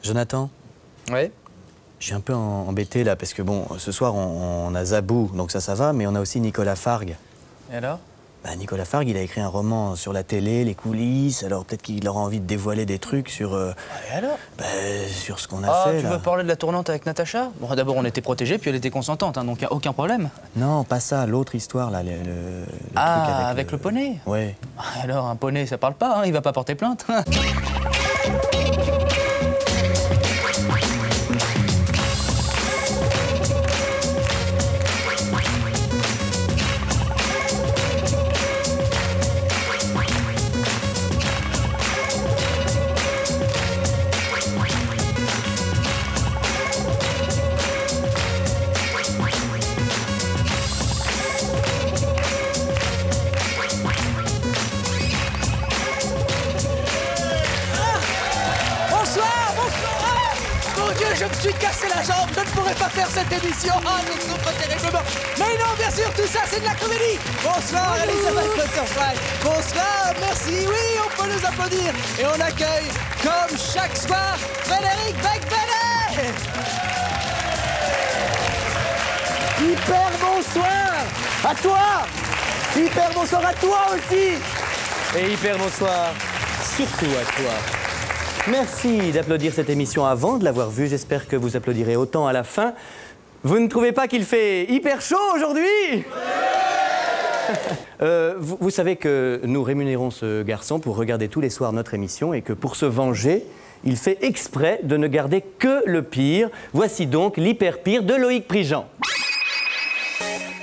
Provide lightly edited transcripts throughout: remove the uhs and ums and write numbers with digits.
Jonathan? Ouais. Je suis un peu embêté là, parce que bon, ce soir on a Zabou, donc ça va, mais on a aussi Nicolas Fargue. Et alors? Bah, Nicolas Fargue, il a écrit un roman sur la télé, les coulisses, alors peut-être qu'il aura envie de dévoiler des trucs sur... Et alors? Bah, sur ce qu'on a fait, Tu là. veux parler de la tournante avec Natacha? Bon, d'abord on était protégés, puis elle était consentante, hein, donc y a aucun problème. Non, pas ça, l'autre histoire là, le truc avec le poney? Ouais. Alors, un poney, ça parle pas, hein, il va pas porter plainte. Je me suis cassé la jambe, je ne pourrais pas faire cette émission. Ah, je souffre terriblement. Mais non, bien sûr, tout ça, c'est de la comédie. Bonsoir, Elisabeth Butterfly. Bonsoir, merci. Oui, on peut nous applaudir. Et on accueille, comme chaque soir, Frédéric Becbédé. Hyper bonsoir à toi. Hyper bonsoir à toi aussi. Et hyper bonsoir, surtout à toi. Merci d'applaudir cette émission avant de l'avoir vue. J'espère que vous applaudirez autant à la fin. Vous ne trouvez pas qu'il fait hyper chaud aujourd'hui? Vous savez que nous rémunérons ce garçon pour regarder tous les soirs notre émission et que pour se venger, il fait exprès de ne garder que le pire. Voici donc l'hyper pire de Loïc Prigent.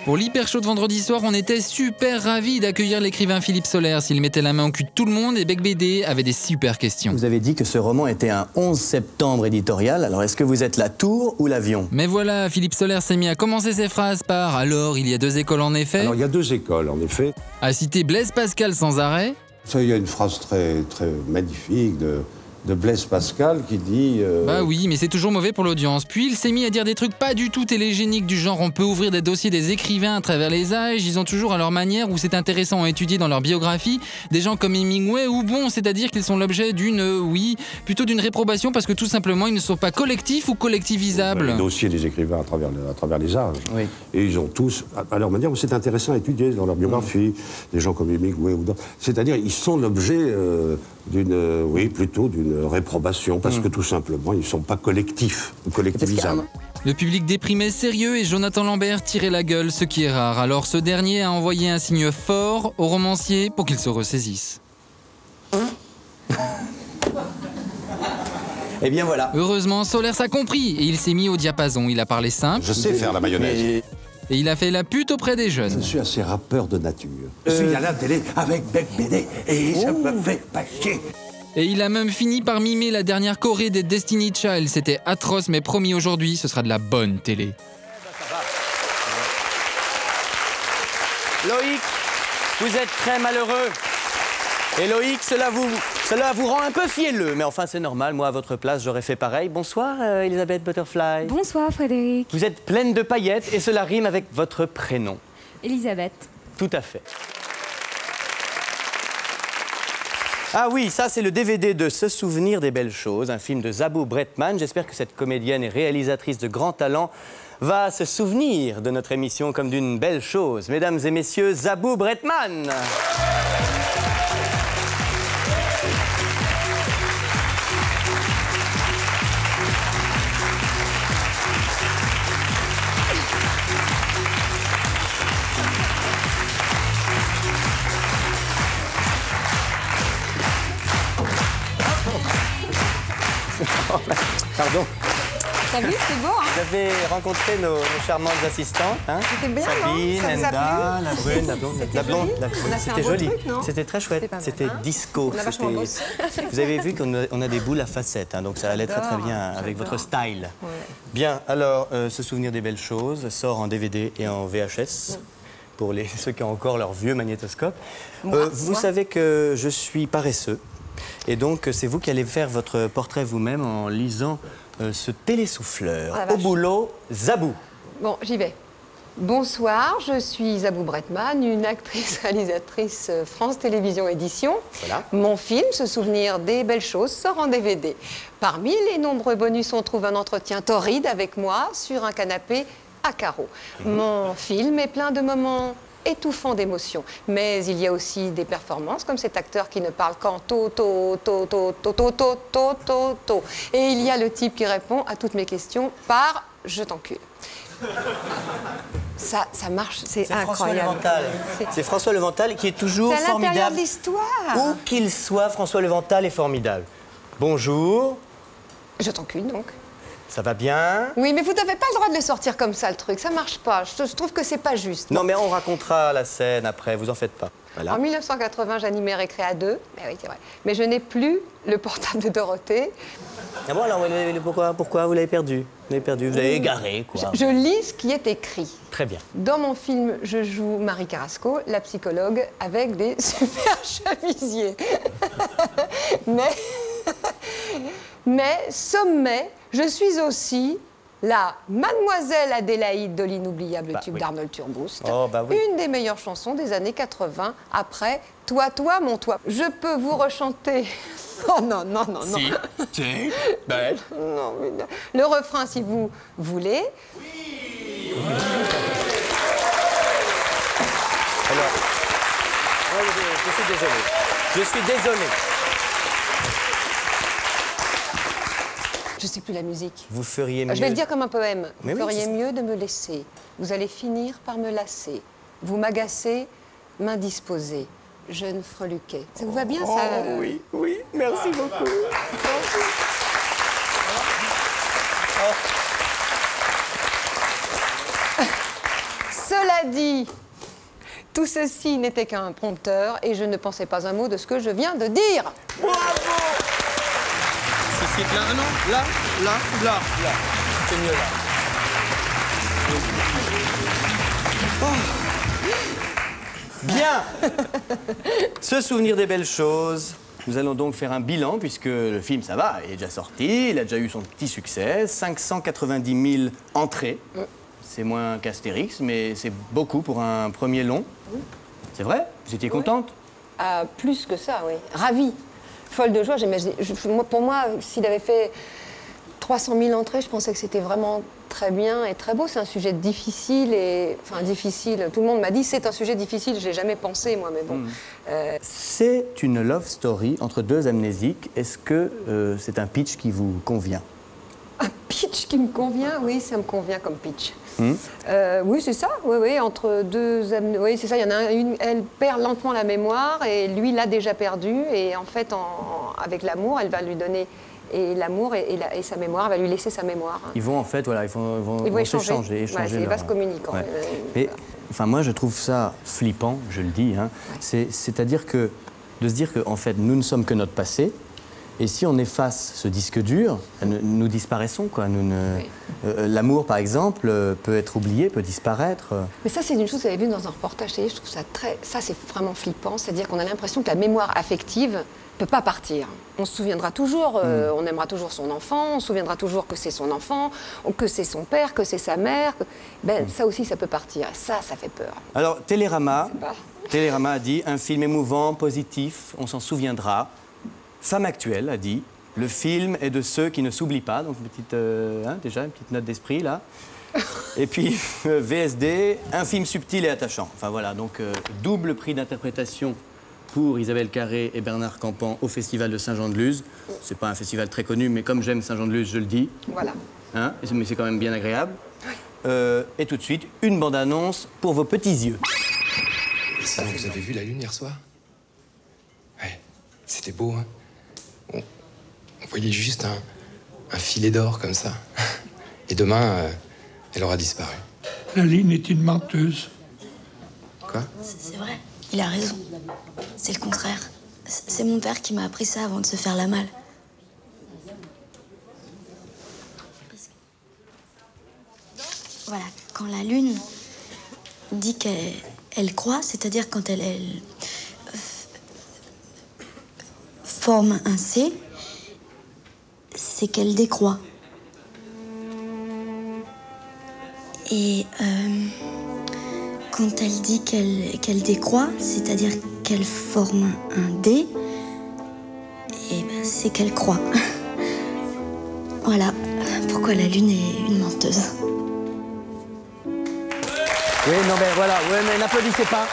Pour l'hyper show de vendredi soir, on était super ravis d'accueillir l'écrivain Philippe Sollers. Il mettait la main au cul de tout le monde et Becbédé avait des super questions. Vous avez dit que ce roman était un 11 septembre éditorial. Alors est-ce que vous êtes la tour ou l'avion? Mais voilà, Philippe Sollers s'est mis à commencer ses phrases par « Alors, il y a deux écoles en effet ». Alors, il y a deux écoles, en effet. À citer Blaise Pascal sans arrêt. Ça, il y a une phrase très magnifique de Blaise Pascal qui dit... Bah oui, mais c'est toujours mauvais pour l'audience. Puis il s'est mis à dire des trucs pas du tout télégéniques du genre on peut ouvrir des dossiers des écrivains à travers les âges, ils ont toujours à leur manière où c'est intéressant à étudier dans leur biographie des gens comme Hemingway ou bon, c'est-à-dire qu'ils sont l'objet plutôt d'une réprobation parce que tout simplement ils ne sont pas collectifs ou collectivisables. Les dossiers des écrivains à travers les âges. Oui. Et ils ont tous, à leur manière, où c'est intéressant à étudier dans leur biographie, des gens comme Hemingway ou d'autres. C'est-à-dire ils sont l'objet plutôt d'une réprobation, parce que tout simplement, ils ne sont pas collectifs ou collectivisables. Le public déprimé sérieux et Jonathan Lambert tirait la gueule, ce qui est rare. Alors ce dernier a envoyé un signe fort au romancier pour qu'il se ressaisisse. Eh bien voilà. Heureusement, Sollers a compris et il s'est mis au diapason. Il a parlé simple. Je sais faire la mayonnaise. Et il a fait la pute auprès des jeunes. Je suis assez rappeur de nature. Je suis à la télé avec Becbédé et ça me fait pas chier. Et il a même fini par mimer la dernière choré des Destiny Child. C'était atroce, mais promis aujourd'hui, ce sera de la bonne télé. Loïc, vous êtes très malheureux. Et Loïc, cela vous rend un peu fielleux. Mais enfin, c'est normal. Moi, à votre place, j'aurais fait pareil. Bonsoir, Elisabeth Butterfly. Bonsoir, Frédéric. Vous êtes pleine de paillettes et cela rime avec votre prénom. Elisabeth. Tout à fait. Ah oui, ça c'est le DVD de Se souvenir des belles choses, un film de Zabou Bretman. J'espère que cette comédienne et réalisatrice de grand talent va se souvenir de notre émission comme d'une belle chose. Mesdames et messieurs, Zabou Bretman. Pardon. T'as vu, c'est beau, hein? Vous avez rencontré nos charmantes assistantes, hein? C'était bien, Sabine, non? Ça vous a Enda, la brune, la blonde. C'était La blonde, joli. la On a fait un C'était beau joli. truc, non? C'était très chouette. C'était pas mal, C'était hein? disco. On a vachement C'était- bossé. Vous avez vu qu'on a des boules à facettes, hein, donc ça allait très très bien avec votre style. Ouais. Bien, alors, Se souvenir des belles choses sort en DVD et en VHS. Pour ceux qui ont encore leur vieux magnétoscope. Vous savez que je suis paresseux. Et donc, c'est vous qui allez faire votre portrait vous-même en lisant ce télésouffleur. Ah, la Au vache. boulot, Zabou. Bon, j'y vais. Bonsoir, je suis Abou Bretman, une actrice réalisatrice France Télévisions Éditions. Voilà. Mon film, Se souvenir des belles choses, sort en DVD. Parmi les nombreux bonus, on trouve un entretien torride avec moi sur un canapé à carreaux. Mon film est plein de moments étouffants d'émotions, mais il y a aussi des performances comme cet acteur qui ne parle qu'en to. Et il y a le type qui répond à toutes mes questions par « je t'encule ». Ça marche, c'est incroyable. C'est François Leventhal qui est toujours C'est à l'intérieur formidable. de l'histoire. Où qu'il soit, François Leventhal est formidable. Bonjour. Je t'encule donc. Ça va bien? Oui, mais vous n'avez pas le droit de le sortir comme ça, le truc. Ça marche pas. Je trouve que c'est pas juste. Non, mais on racontera la scène après, vous en faites pas. Voilà. En 1980, j'animais Récréa 2. Mais oui, c'est vrai. Mais je n'ai plus le portable de Dorothée. Ah bon, alors pourquoi vous l'avez perdu? Vous l'avez perdu, vous l'avez égaré, quoi. Je lis ce qui est écrit. Très bien. Dans mon film, je joue Marie Carrasco, la psychologue, avec des super chemisiers. mais, sommet, je suis aussi la Mademoiselle Adélaïde de l'inoubliable tube d'Arnold Turboust. Oh, bah oui. Une des meilleures chansons des années 80, après Toi, toi, mon toi. Je peux vous rechanter. Oh non, non, non, non. Si, c'est belle. Non, mais non. Le refrain, si vous voulez. Oui. Alors, je suis désolé. Je suis désolé. Je sais plus la musique. Vous feriez mieux. Je vais le dire comme un poème. Mais vous oui, feriez c'est mieux de me laisser. Vous allez finir par me lasser. Vous m'agacez, m'indisposez. Jeune freluquet. Ça vous va bien, ça? Oui, oui, merci beaucoup. Cela dit, tout ceci n'était qu'un prompteur et je ne pensais pas un mot de ce que je viens de dire. Bravo! C'est là, non? Là. C'est mieux là. Bien. Se souvenir des belles choses. Nous allons donc faire un bilan, puisque le film, ça va, il est déjà sorti, il a déjà eu son petit succès, 590 000 entrées. C'est moins qu'Astérix, mais c'est beaucoup pour un premier long. C'est vrai? Vous étiez contente? Ah, plus que ça, oui. Ravie. Folle de joie. Pour moi, s'il avait fait 300 000 entrées, je pensais que c'était vraiment très bien et très beau. C'est un sujet difficile Enfin, difficile. Tout le monde m'a dit c'est un sujet difficile. Je l'ai jamais pensé, moi, mais bon. C'est une love story entre deux amnésiques. Est-ce que c'est un pitch qui vous convient? Un pitch qui me convient? Oui, ça me convient comme pitch. Oui, c'est ça. Oui, entre deux... Oui, c'est ça. Il y en a une, elle perd lentement la mémoire et lui l'a déjà perdue. Et en fait, avec l'amour, elle va lui donner... Et l'amour et sa mémoire, elle va lui laisser sa mémoire. Ils vont en fait, voilà, ils vont s'échanger. Ouais, c'est vaste communicant. Ouais. Mais enfin, moi, je trouve ça flippant, je le dis. Hein. C'est-à-dire que de se dire qu'en fait, nous ne sommes que notre passé. Et si on efface ce disque dur, nous disparaissons, quoi. L'amour, par exemple, peut être oublié, peut disparaître. Mais ça, c'est une chose que vous avez vue dans un reportage. Je trouve ça ça, c'est vraiment flippant. C'est-à-dire qu'on a l'impression que la mémoire affective ne peut pas partir. On se souviendra toujours, on aimera toujours son enfant, on se souviendra toujours que c'est son enfant, que c'est son père, que c'est sa mère. Ça aussi, ça peut partir. Et ça fait peur. Alors, Télérama a dit un film émouvant, positif, on s'en souviendra. Femme Actuelle a dit le film est de ceux qui ne s'oublient pas. Donc, déjà une petite note d'esprit là. Et puis, VSD, un film subtil et attachant. Enfin voilà, donc double prix d'interprétation pour Isabelle Carré et Bernard Campan au Festival de Saint-Jean-de-Luz. C'est pas un festival très connu, mais comme j'aime Saint-Jean-de-Luz, je le dis. Voilà. Hein, mais c'est quand même bien agréable. Et tout de suite, une bande-annonce pour vos petits yeux. Ça, vous avez vu la lune hier soir? Ouais, c'était beau, hein? On voyait juste un filet d'or comme ça. Et demain, elle aura disparu. La ligne est une menteuse. Quoi? C'est vrai, il a raison. C'est le contraire. C'est mon père qui m'a appris ça avant de se faire la malle. Voilà, quand la lune dit qu'elle croît, c'est-à-dire quand elle forme un C, c'est qu'elle décroît. Et quand elle dit qu'elle décroît, c'est-à-dire qu'elle forme un D, et ben c'est qu'elle croît. Voilà pourquoi la Lune est une menteuse. Oui, non, mais voilà, ouais, mais n'applaudissez pas.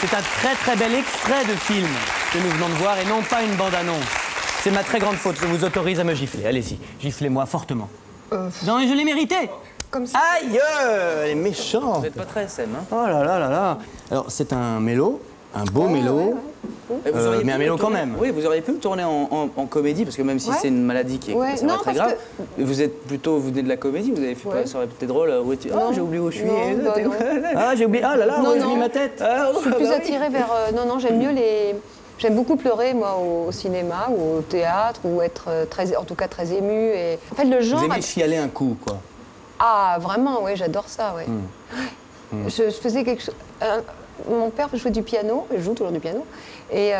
C'est un très très bel extrait de film que nous venons de voir et non pas une bande-annonce. C'est ma très grande faute, je vous autorise à me gifler. Allez-y, giflez-moi fortement. Non, mais je l'ai mérité. Comme ça. Aïe, elle est méchante. Vous n'êtes pas très SM, hein? Oh là là là là. Alors, c'est un mélo, un beau mélo. Mais un mélo quand même. Oui, vous auriez pu me tourner en comédie, parce que même si c'est une maladie qui est c'est Non, très grave, vous venez de la comédie, vous avez fait pas, ça aurait été drôle, j'ai oublié où je suis. Ah, j'ai oublié, ah là là, où j'ai mis ma tête. Je suis plus attirée vers... non, j'aime mieux les... J'aime beaucoup pleurer, moi, au cinéma ou au théâtre, ou être en tout cas très émue. Et... En fait, le genre... Vous aimez chialer un coup, quoi. Ah, vraiment, oui, j'adore ça, oui. Je faisais quelque chose... mon père jouait du piano, je joue toujours du piano, et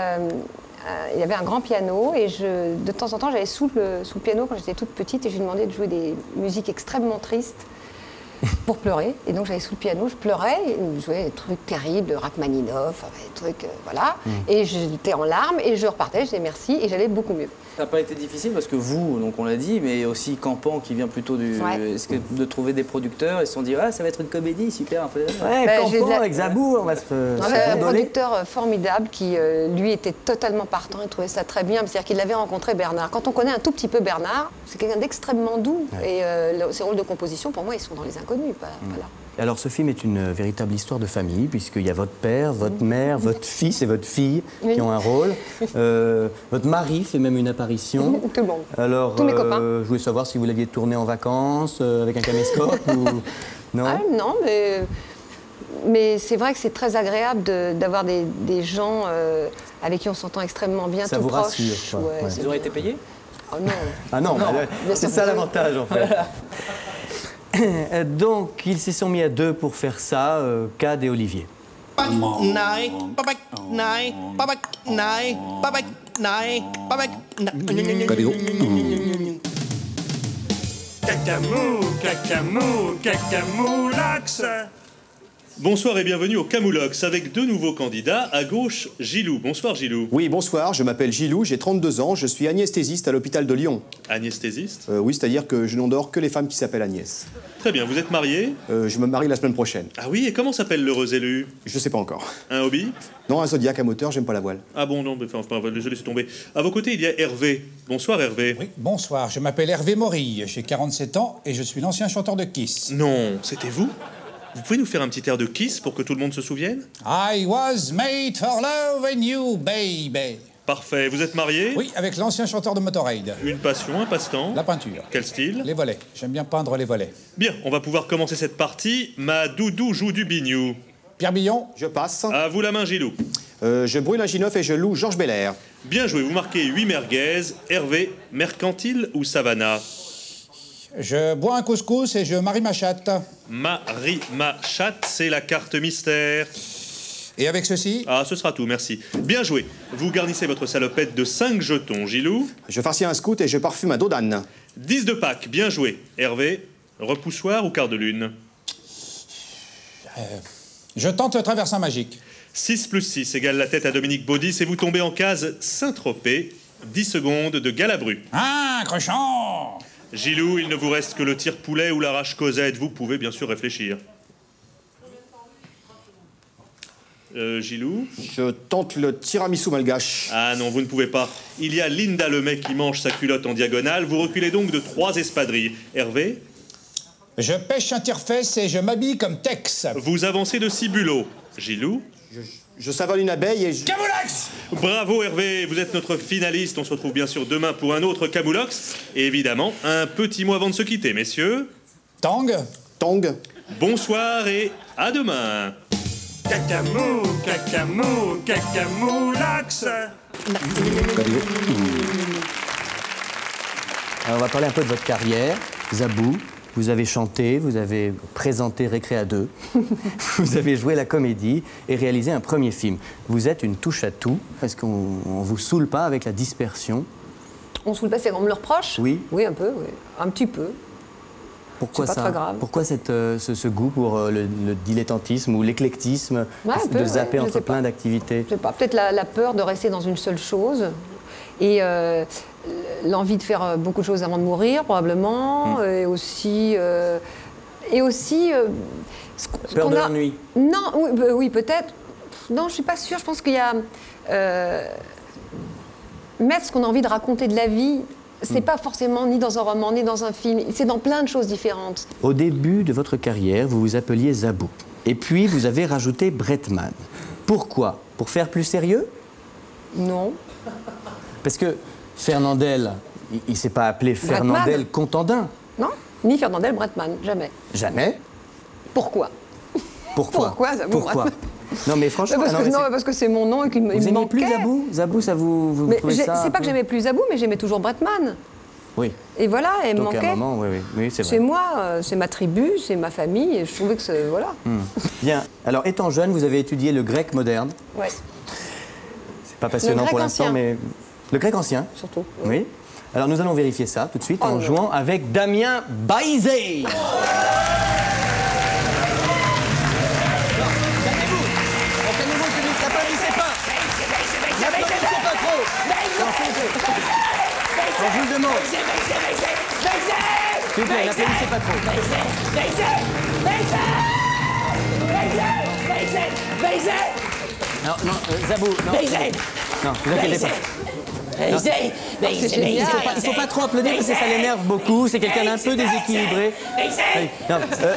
il y avait un grand piano, et de temps en temps, j'allais sous le piano quand j'étais toute petite, et je lui demandais de jouer des musiques extrêmement tristes pour pleurer. Et donc j'allais sous le piano, je pleurais, et je jouais des trucs terribles, Rachmaninoff, des trucs, voilà. Et j'étais en larmes, et je repartais, je disais merci, et j'allais beaucoup mieux. Ça n'a pas été difficile parce que vous, donc on l'a dit, mais aussi Campan qui vient plutôt du... Est-ce que de trouver des producteurs, ils se sont dit, ah, ça va être une comédie, super. Ouais, Campan avec Zabou, on va se un producteur formidable qui, lui, était totalement partant, il trouvait ça très bien, c'est-à-dire qu'il avait rencontré Bernard. Quand on connaît un tout petit peu Bernard, c'est quelqu'un d'extrêmement doux, et ses rôles de composition, pour moi, ils sont dans Les Inconnus, pas là. Alors ce film est une véritable histoire de famille, puisqu'il y a votre père, votre mère, votre fils et votre fille qui ont un rôle. Votre mari fait même une apparition. Tout le monde. Alors, tous mes copains. Je voulais savoir si vous l'aviez tourné en vacances, avec un caméscope ou... Non, non, mais c'est vrai que c'est très agréable d'avoir des gens avec qui on s'entend extrêmement bien, ça tout vous proche. rassure, quoi. Ouais, Ils ont été payés? Oh non. Ah non, c'est ça l'avantage en fait. Donc, ils se sont mis à deux pour faire ça, Cad et Olivier. Cacamoulax. Bonsoir et bienvenue au Camoulox avec deux nouveaux candidats. À gauche, Gilou. Bonsoir Gilou. Oui, bonsoir, je m'appelle Gilou, j'ai 32 ans, je suis anesthésiste à l'hôpital de Lyon. Anesthésiste? Oui, c'est-à-dire que je n'endors que les femmes qui s'appellent Agnès. Très bien, vous êtes marié? Je me marie la semaine prochaine. Ah oui, et comment s'appelle l'heureux élu? Je sais pas encore. Un hobby? Non, un Zodiac à moteur, j'aime pas la voile. Ah bon, non, mais enfin, désolé, c'est tombé. À vos côtés, il y a Hervé. Bonsoir Hervé. Oui, bonsoir, je m'appelle Hervé Morille, j'ai 47 ans et je suis l'ancien chanteur de Kiss. Non, c'était vous? Vous pouvez nous faire un petit air de Kiss pour que tout le monde se souvienne? I was made for loving you, baby. Parfait. Vous êtes marié? Oui, avec l'ancien chanteur de Motorhead. Une passion, un passe-temps? La peinture. Quel style? Les volets. J'aime bien peindre les volets. Bien, on va pouvoir commencer cette partie. Ma doudou joue du bignou. Pierre Billon? Je passe. À vous la main, Gilou. Je brûle un G9 et je loue Georges Belair. Bien joué, vous marquez 8 merguez. Hervé, mercantile ou savana? Je bois un couscous et je marie ma chatte. Marie ma chatte, c'est la carte mystère. Et avec ceci? Ah, ce sera tout, merci. Bien joué. Vous garnissez votre salopette de 5 jetons, Gilou. Je farcis un scout et je parfume un dos d'âne. 10 de Pâques, bien joué. Hervé, repoussoir ou quart de lune? Je tente le traversin magique. 6 plus 6 égale la tête à Dominique Baudis et vous tombez en case Saint-Tropez. 10 secondes de Galabru. Ah, Cruchon! Gilou, il ne vous reste que le tire-poulet ou l'arrache Cosette. Vous pouvez bien sûr réfléchir. Gilou? Je tente le tiramisu malgache. Ah non, vous ne pouvez pas. Il y a Linda Lemay qui mange sa culotte en diagonale. Vous reculez donc de 3 espadrilles. Hervé? Je pêche un tire-fesse et je m'habille comme Tex. Vous avancez de 6 bulots. Gilou? Je savole une abeille et je... Camoulox! Bravo Hervé, vous êtes notre finaliste. On se retrouve bien sûr demain pour un autre Camoulox. Et évidemment, un petit mot avant de se quitter, messieurs. Tang? Tang. Bonsoir et à demain. Cacamoulax. Alors, on va parler un peu de votre carrière. Zabou, vous avez chanté, vous avez présenté Récré à deux, vous avez joué la comédie et réalisé un premier film. Vous êtes une touche à tout. Est-ce qu'on vous saoule pas avec la dispersion? On saoule pas, c'est qu'on me le reproche? Oui. Oui, un peu, oui. Un petit peu. Pourquoi c'est ça pas très grave. Pourquoi ce goût pour le dilettantisme ou l'éclectisme, de zapper entre plein d'activités? Je sais pas, peut-être la peur de rester dans une seule chose et l'envie de faire beaucoup de choses avant de mourir probablement et aussi peur de l'ennui. Non, oui peut-être. Non, je suis pas sûre. Je pense qu'il y a mettre ce qu'on a envie de raconter de la vie. C'est pas forcément ni dans un roman, ni dans un film. C'est dans plein de choses différentes. Au début de votre carrière, vous vous appeliez Zabou. Et puis, vous avez rajouté Bretman. Pourquoi? Pour faire plus sérieux? Non. Parce que Fernandel, il ne s'est pas appelé Fernandel Contandin. Non, ni Fernandel Bretman, jamais. Jamais? Pourquoi? Pourquoi Zabou Pourquoi? Non mais franchement... parce que c'est mon nom et qu'il me manquait. Vous n'aimez plus Zabou? Zabou, ça vous trouvez ça... C'est pas que j'aimais plus Zabou, mais j'aimais toujours Bretman. Oui. Et voilà, elle me donc manquait. À un moment, oui, c'est vrai. C'est moi, c'est ma tribu, c'est ma famille, et je trouvais que c'est... Voilà. Bien. Alors, étant jeune, vous avez étudié le grec moderne. Ouais. C'est pas passionnant pour l'instant, mais... Le grec ancien. Surtout. Oui. Alors, nous allons vérifier ça tout de suite en jouant avec Damien Baïzé. Je vous le demande. S'il vous plaît, n'applaudissez pas trop. Non, Zabou, non. Non, vous inquiétez pas. Il ne faut pas trop applaudir parce que ça l'énerve beaucoup. C'est quelqu'un d'un peu déséquilibré.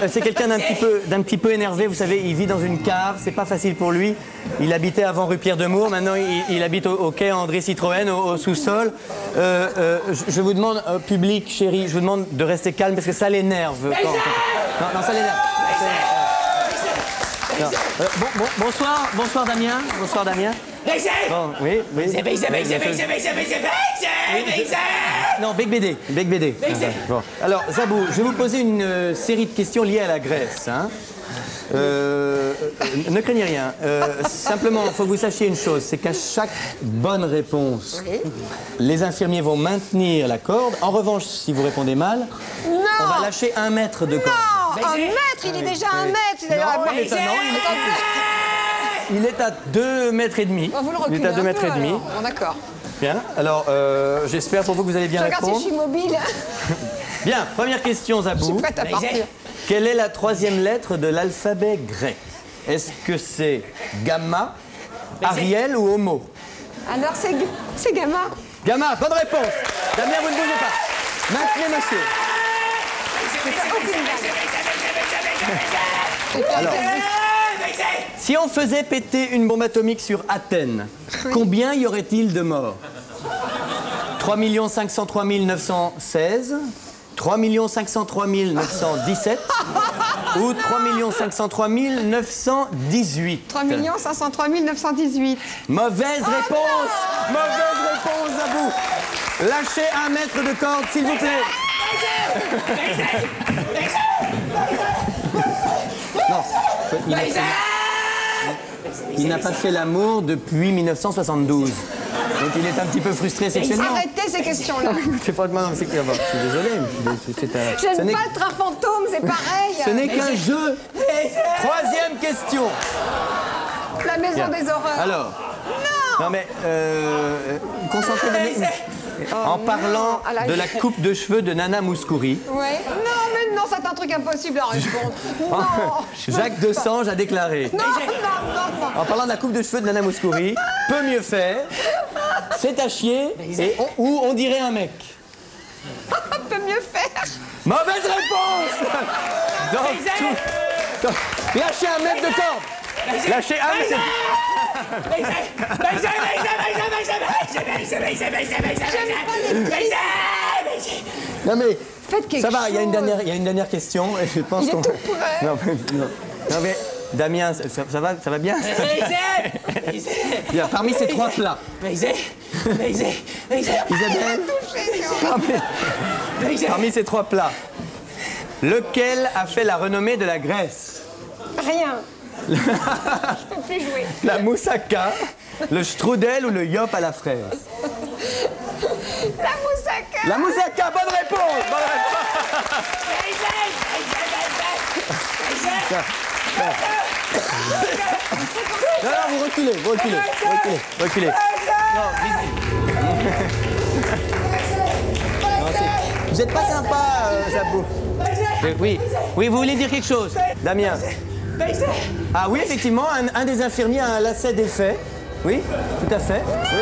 C'est quelqu'un d'un petit peu énervé. Vous savez, il vit dans une cave. C'est pas facile pour lui. Il habitait avant rue Pierre de Mour. Maintenant, il habite au quai André Citroën, au sous-sol. Je vous demande, public, chéri, je vous demande de rester calme parce que ça l'énerve. Non, ça l'énerve. Bonsoir Damien. Bonsoir Damien. Bon, oui. Non, Bec BD. Bon. Alors, Zabou, je vais vous poser une série de questions liées à la Grèce. Hein. Ne craignez rien. Simplement, il faut que vous sachiez une chose, c'est qu'à chaque bonne réponse, les infirmiers vont maintenir la corde. En revanche, si vous répondez mal, on va lâcher 1 mètre de corde. Non, 1 mètre, il est déjà 1 mètre. Il est à 2 mètres et demi. Vous le reculez. Il est à 2 mètres et demi. Bon, d'accord. Bien. Alors, j'espère pour vous que vous allez bien répondre. Je regarde si je suis mobile. Bien. Première question, Zabou. Je suis prête à partir. Quelle est la 3e lettre de l'alphabet grec? Est-ce que c'est Gamma, Ariel ou Homo? Alors, c'est Gamma. Gamma, bonne réponse. Damien, vous ne bougez pas. Maintenez, monsieur. Alors, si on faisait péter une bombe atomique sur Athènes, combien y aurait-il de morts? 3 503 916, 3 503 917 ou 3 503 918? 3 503 918. Mauvaise réponse. Mauvaise réponse à vous. Lâchez 1 mètre de corde, s'il vous plaît. Non, il n'a pas fait l'amour depuis 1972. Donc il est un petit peu frustré sexuellement. Arrêtez ces questions-là. C'est franchement, je suis désolé. J'aime pas être un fantôme, c'est pareil. Ce n'est qu'un jeu. 3e question. La maison des horreurs. Alors. Non mais concentrez-vous. En parlant de la coupe de cheveux de Nana Mouskouri. Ouais. Non, c'est un truc impossible à répondre. Non. Jacques Desange a déclaré. Non. En parlant de la coupe de cheveux de Nana Mouskouri, peut mieux faire, c'est à chier, ou on dirait un mec. Peut mieux faire. Mauvaise réponse. Lâchez 1 mètre de corde. Lâchez 1 mètre. Non mais ça va, il y a une dernière question et je pense qu'on... Non mais Damien, ça va bien? Bien, parmi ces 3 plats. Isabelle, parmi ces 3 plats, lequel a fait la renommée de la Grèce? Rien. Je peux plus jouer. La moussaka, le strudel ou le yop à la fraise? La moussaka. La moussaka, bonne réponse. Non, vous reculez. Non, vous n'êtes pas sympa, Zabou. Oui, vous voulez dire quelque chose, Damien? Ah oui, effectivement, un des infirmiers a un lacet défait. Oui, tout à fait. Oui.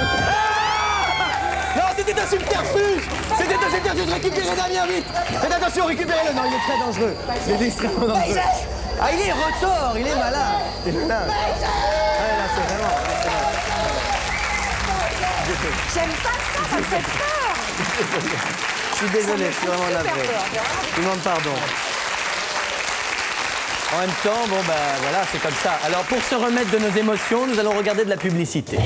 Non, c'était un subterfuge. Récupérez Damien, vite. Faites attention, récupérez-le. Non, il est très dangereux. Il est extrêmement dangereux. Ah, il est retors, il est malade. Il est malade. Ouais, là, c'est vraiment... J'aime pas ça, ça me fait peur. Je suis désolé, je suis vraiment navré. Je demande pardon. En même temps, bon, bah voilà, c'est comme ça. Alors, pour se remettre de nos émotions, nous allons regarder de la publicité.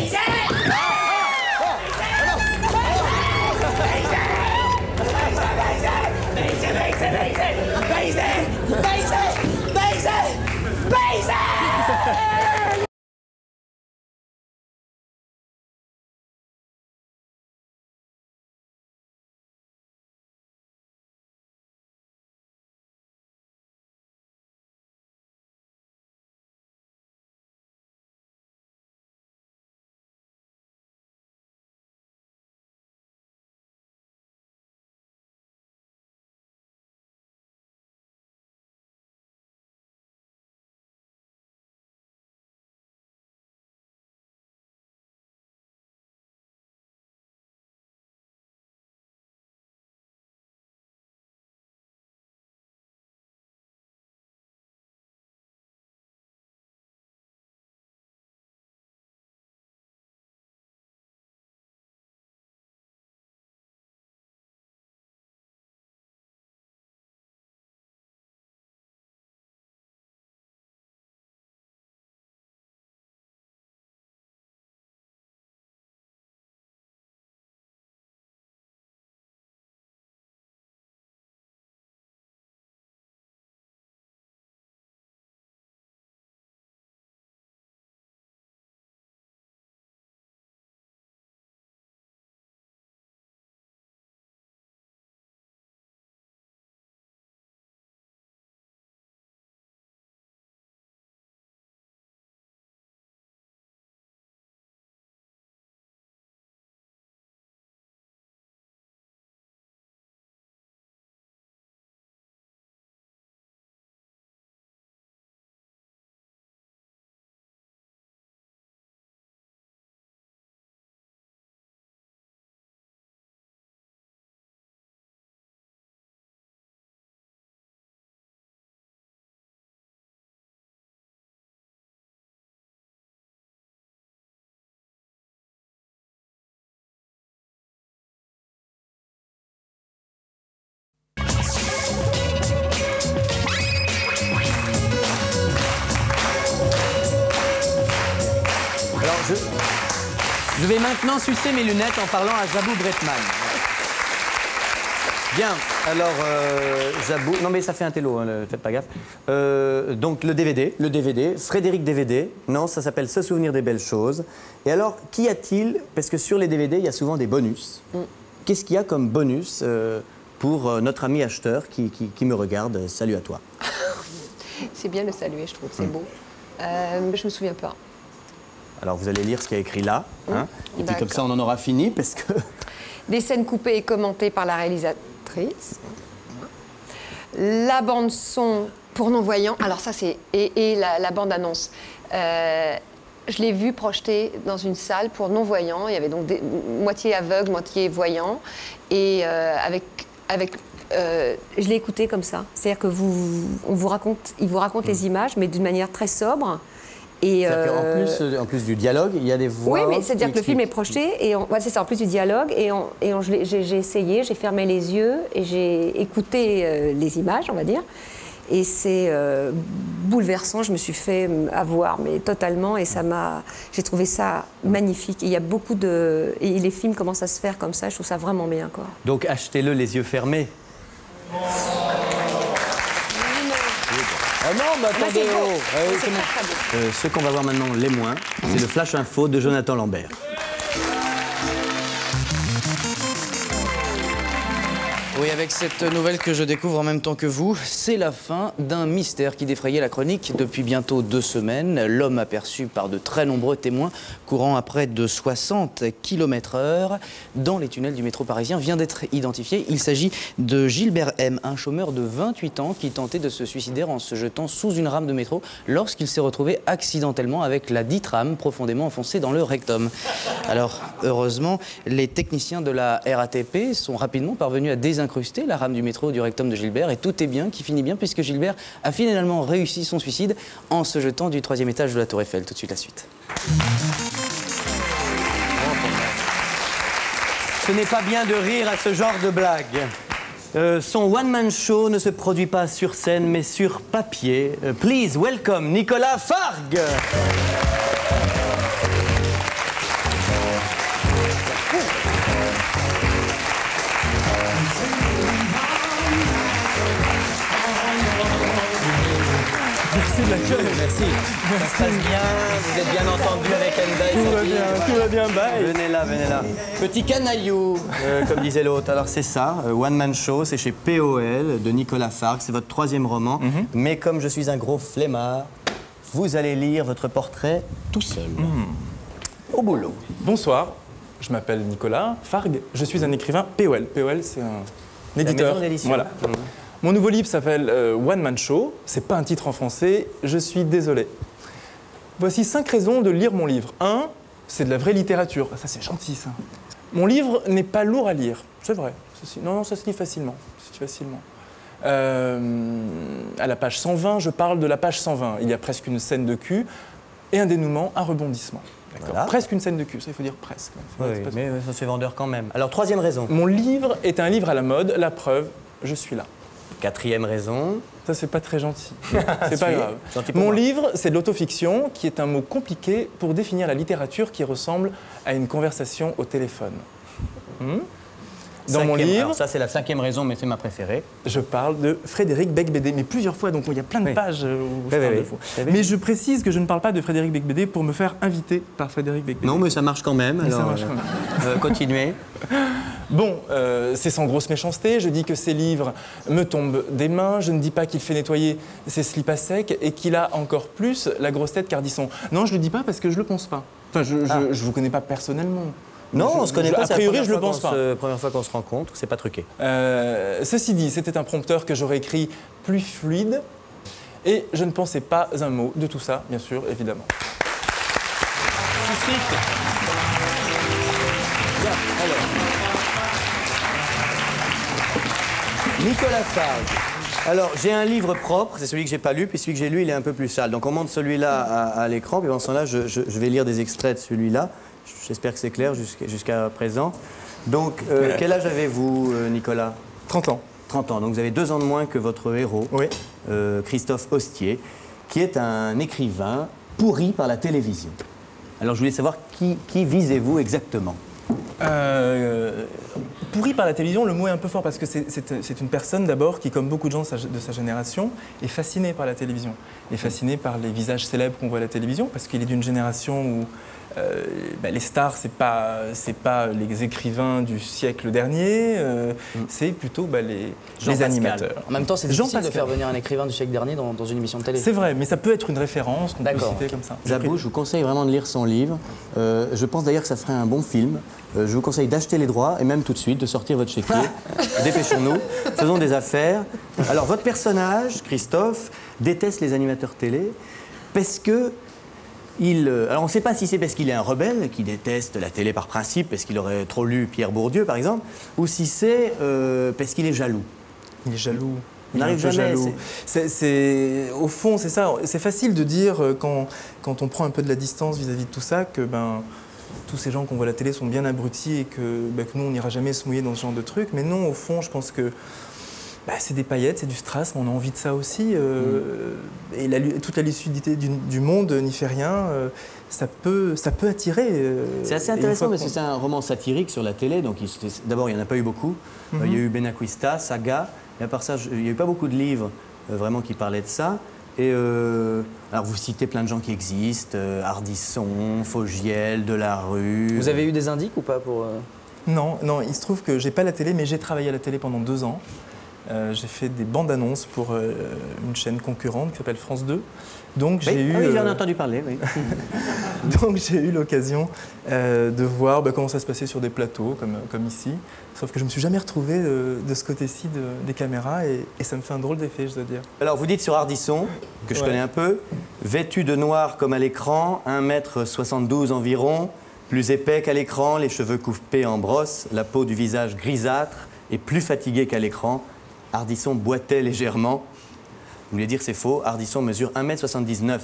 Je vais maintenant sucer mes lunettes en parlant à Zabou Bretman. Bien, alors Zabou... Non mais ça fait un télo, hein, faites pas gaffe. Donc le DVD, Frédéric DVD. Non, ça s'appelle Se souvenir des belles choses. Et alors, qu'y a-t-il? Parce que sur les DVD, il y a souvent des bonus. Qu'est-ce qu'il y a comme bonus pour notre ami acheteur qui me regarde? Salut à toi. C'est bien de le saluer, je trouve, c'est beau. Je me souviens pas. Alors vous allez lire ce qu'il y a écrit là, hein, et puis comme ça on en aura fini parce que... Des scènes coupées et commentées par la réalisatrice. La bande son pour non-voyants, alors ça c'est... Et la bande-annonce. Je l'ai vue projetée dans une salle pour non-voyants, il y avait donc moitié aveugle, moitié voyant, et je l'ai écouté comme ça. C'est-à-dire que il vous raconte les images, mais d'une manière très sobre. En plus du dialogue, il y a des voix. Oui, mais c'est-à-dire que le film est projeté, et c'est ça, en plus du dialogue, j'ai essayé, j'ai fermé les yeux et j'ai écouté les images, on va dire. Et c'est bouleversant, je me suis fait avoir, mais totalement, et j'ai trouvé ça magnifique. Et il y a beaucoup de... Et les films commencent à se faire comme ça, je trouve ça vraiment bien, quoi. Donc achetez-le les yeux fermés. Ah non, mais attendez, ce qu'on va voir maintenant, les moins, c'est le Flash Info de Jonathan Lambert. Oui, avec cette nouvelle que je découvre en même temps que vous, c'est la fin d'un mystère qui défrayait la chronique depuis bientôt 2 semaines. L'homme aperçu par de très nombreux témoins courant à près de 60 km/h dans les tunnels du métro parisien vient d'être identifié. Il s'agit de Gilbert M, un chômeur de 28 ans qui tentait de se suicider en se jetant sous une rame de métro lorsqu'il s'est retrouvé accidentellement avec la dite rame profondément enfoncée dans le rectum. Alors, heureusement, les techniciens de la RATP sont rapidement parvenus à désincruster la rame du métro du rectum de Gilbert et tout est bien qui finit bien puisque Gilbert a finalement réussi son suicide en se jetant du 3e étage de la Tour Eiffel. Tout de suite la suite. Ce n'est pas bien de rire à ce genre de blague. Son one-man show ne se produit pas sur scène mais sur papier. Please welcome Nicolas Fargue. Merci de l'accueil. Merci. Ça se passe bien, vous êtes bien entendu avec Enda et Tout va bien, bye. Venez là, venez là. Petit canaillou, comme disait l'autre. Alors c'est ça, One Man Show, c'est chez POL de Nicolas Fargue. C'est votre 3e roman. Mais comme je suis un gros flemmard, vous allez lire votre portrait tout seul. Au boulot. Bonsoir, je m'appelle Nicolas Fargue. Je suis un écrivain POL. POL, c'est un éditeur. maison d'édition. Voilà. Mon nouveau livre s'appelle One Man Show. C'est pas un titre en français, je suis désolé. Voici 5 raisons de lire mon livre. 1, c'est de la vraie littérature. Ça, c'est gentil, ça. Mon livre n'est pas lourd à lire. C'est vrai. Non, ça se lit facilement. À la page 120, je parle de la page 120. Il y a presque une scène de cul et un dénouement, un rebondissement. Voilà. Presque une scène de cul, ça il faut dire presque. Oui, mais ça se fait vendeur quand même. Alors 3e raison. Mon livre est un livre à la mode, la preuve, je suis là. 4e raison. Ça, c'est pas très gentil. C'est pas grave. Mon livre, c'est de l'autofiction, qui est un mot compliqué pour définir la littérature qui ressemble à une conversation au téléphone. Dans mon livre... Alors ça, c'est la 5e raison, mais c'est ma préférée. Je parle de Frédéric Beigbeder, mais plusieurs fois, donc il y a plein de pages où je parle de faux. Mais je précise que je ne parle pas de Frédéric Beigbeder pour me faire inviter par Frédéric Beigbeder. Non, mais ça marche quand même. Alors, ça marche quand même. Continuez. Bon, c'est sans grosse méchanceté, je dis que ces livres me tombent des mains, je ne dis pas qu'il fait nettoyer ses slips à sec et qu'il a encore plus la grosse tête qu'Ardisson. Non, je le dis pas parce que je le pense pas. Enfin, je vous connais pas personnellement. Non, on se connaît pas. A priori, je le pense pas. Première fois qu'on se rencontre, c'est pas truqué. Ceci dit, c'était un prompteur que j'aurais écrit plus fluide et je ne pensais pas un mot de tout ça, bien sûr, évidemment. Nicolas Fargue. Alors, j'ai un livre propre, c'est celui que j'ai pas lu, puis celui que j'ai lu, il est un peu plus sale. Donc, on monte celui-là à l'écran, puis pendant ce temps-là, je vais lire des extraits de celui-là. J'espère que c'est clair jusqu'à présent. Donc, quel âge avez-vous, Nicolas? 30 ans. 30 ans. Donc, vous avez 2 ans de moins que votre héros, Christophe Hostier, qui est un écrivain pourri par la télévision. Alors, je voulais savoir qui visez-vous exactement? Pourri par la télévision, le mot est un peu fort parce que c'est une personne d'abord qui, comme beaucoup de gens de sa génération, est fascinée par la télévision. Est fascinée par les visages célèbres qu'on voit à la télévision parce qu'il est d'une génération où les stars, c'est pas les écrivains du siècle dernier, c'est plutôt les animateurs. En même temps, c'est difficile de faire venir un écrivain du siècle dernier dans une émission de télé. C'est vrai, mais ça peut être une référence qu'on peut citer comme ça. Zabou, je vous conseille vraiment de lire son livre. Je pense d'ailleurs que ça ferait un bon film. Je vous conseille d'acheter les droits et même tout de suite de sortir votre chéquier. Dépêchons-nous, faisons des affaires. Alors, votre personnage, Christophe, déteste les animateurs télé parce que alors on ne sait pas si c'est parce qu'il est un rebelle, qui déteste la télé par principe, parce qu'il aurait trop lu Pierre Bourdieu par exemple, ou si c'est parce qu'il est jaloux. Il est jaloux. Il n'arrive jamais. Au fond, c'est ça. C'est facile de dire quand on prend un peu de la distance vis-à-vis de tout ça que tous ces gens qu'on voit à la télé sont bien abrutis et que nous on n'ira jamais se mouiller dans ce genre de trucs. Mais non, au fond, je pense que c'est des paillettes, c'est du strass, mais on a envie de ça aussi. Et toute la lucidité du monde n'y fait rien. Ça peut attirer. C'est assez intéressant parce que c'est un roman satirique sur la télé. Donc d'abord, il n'y en a pas eu beaucoup. Il y a eu Benacquista, Saga. Et à part ça, il n'y a eu pas beaucoup de livres vraiment qui parlaient de ça. Et alors vous citez plein de gens qui existent, Ardisson, Fogiel, Delarue. Vous avez eu des indices ou pas pour Non, non, il se trouve que j'ai pas la télé, mais j'ai travaillé à la télé pendant 2 ans. J'ai fait des bandes annonces pour une chaîne concurrente qui s'appelle France 2. Donc j'ai eu. Ah oui, j'en ai entendu parler, oui. Donc j'ai eu l'occasion de voir comment ça se passait sur des plateaux, comme ici. Sauf que je me suis jamais retrouvé de ce côté-ci des caméras et ça me fait un drôle d'effet, je dois dire. Alors vous dites sur Ardisson, que je connais un peu, vêtu de noir comme à l'écran, 1,72 m environ, plus épais qu'à l'écran, les cheveux coupés en brosse, la peau du visage grisâtre et plus fatigué qu'à l'écran. Ardisson boitait légèrement. Vous voulez dire que c'est faux, Ardisson mesure 1,79 m.